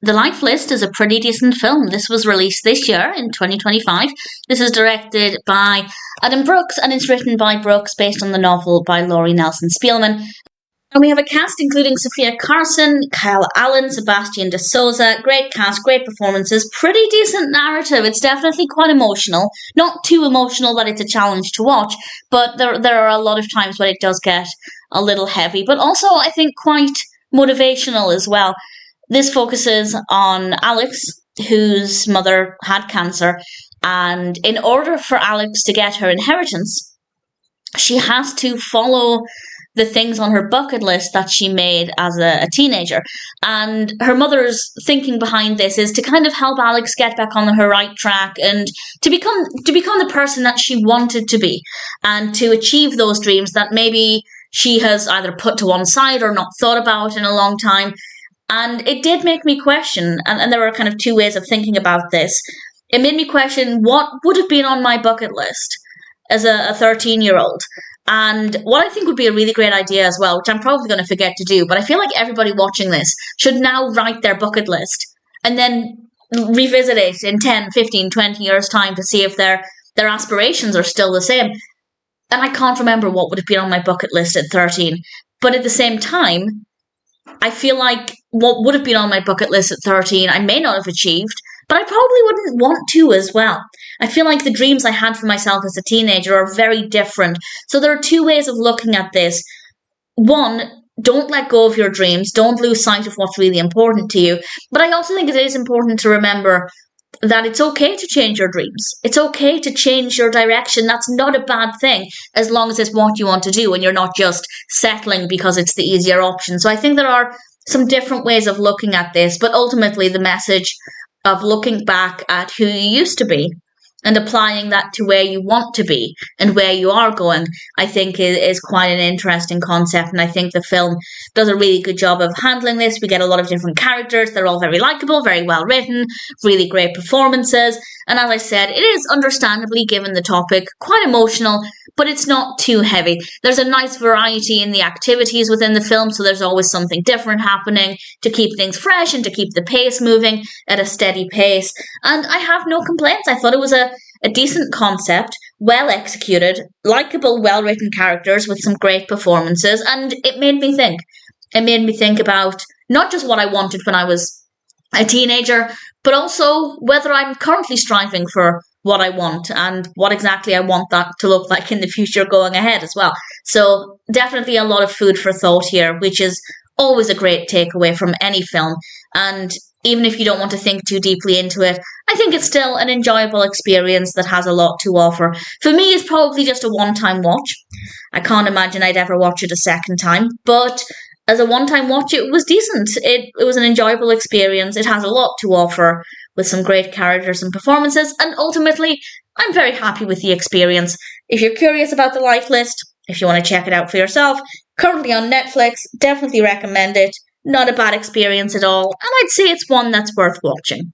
The Life List is a pretty decent film. This was released this year in 2025. This is directed by Adam Brooks and it's written by Brooks based on the novel by Laurie Nelson Spielman. And we have a cast including Sofia Carson, Kyle Allen, Sebastian de Souza. Great cast, great performances, pretty decent narrative. It's definitely quite emotional. Not too emotional that it's a challenge to watch, but there are a lot of times when it does get a little heavy, but also I think quite motivational as well. This focuses on Alex, whose mother had cancer, and in order for Alex to get her inheritance, she has to follow the things on her bucket list that she made as a teenager. And her mother's thinking behind this is to kind of help Alex get back on her right track and to become the person that she wanted to be and to achieve those dreams that maybe she has either put to one side or not thought about in a long time. And it did make me question, and there were kind of two ways of thinking about this. It made me question what would have been on my bucket list as a 13-year-old. And what I think would be a really great idea as well, which I'm probably going to forget to do, but I feel like everybody watching this should now write their bucket list and then revisit it in 10, 15, 20 years' time to see if their aspirations are still the same. And I can't remember what would have been on my bucket list at 13. But at the same time, I feel like what would have been on my bucket list at 13, I may not have achieved, but I probably wouldn't want to as well. I feel like the dreams I had for myself as a teenager are very different. So there are two ways of looking at this. One, don't let go of your dreams. Don't lose sight of what's really important to you. But I also think it is important to remember that it's okay to change your dreams. It's okay to change your direction. That's not a bad thing, as long as it's what you want to do and you're not just settling because it's the easier option. So I think there are some different ways of looking at this, but ultimately the message of looking back at who you used to be and applying that to where you want to be and where you are going, I think is quite an interesting concept. And I think the film does a really good job of handling this. We get a lot of different characters. They're all very likable, very well written, really great performances. And as I said, it is understandably, given the topic, quite emotional, but it's not too heavy. There's a nice variety in the activities within the film, so there's always something different happening to keep things fresh and to keep the pace moving at a steady pace. And I have no complaints. I thought it was a decent concept, well executed, likable, well-written characters with some great performances, and it made me think. It made me think about not just what I wanted when I was a teenager, but also whether I'm currently striving for what I want and what exactly I want that to look like in the future going ahead as well. So definitely a lot of food for thought here, which is always a great takeaway from any film. And even if you don't want to think too deeply into it, I think it's still an enjoyable experience that has a lot to offer. For me, it's probably just a one-time watch. I can't imagine I'd ever watch it a second time, but as a one-time watch, it was decent. It was an enjoyable experience. It has a lot to offer with some great characters and performances, and ultimately, I'm very happy with the experience. If you're curious about The Life List, if you want to check it out for yourself, currently on Netflix, definitely recommend it. Not a bad experience at all, and I'd say it's one that's worth watching.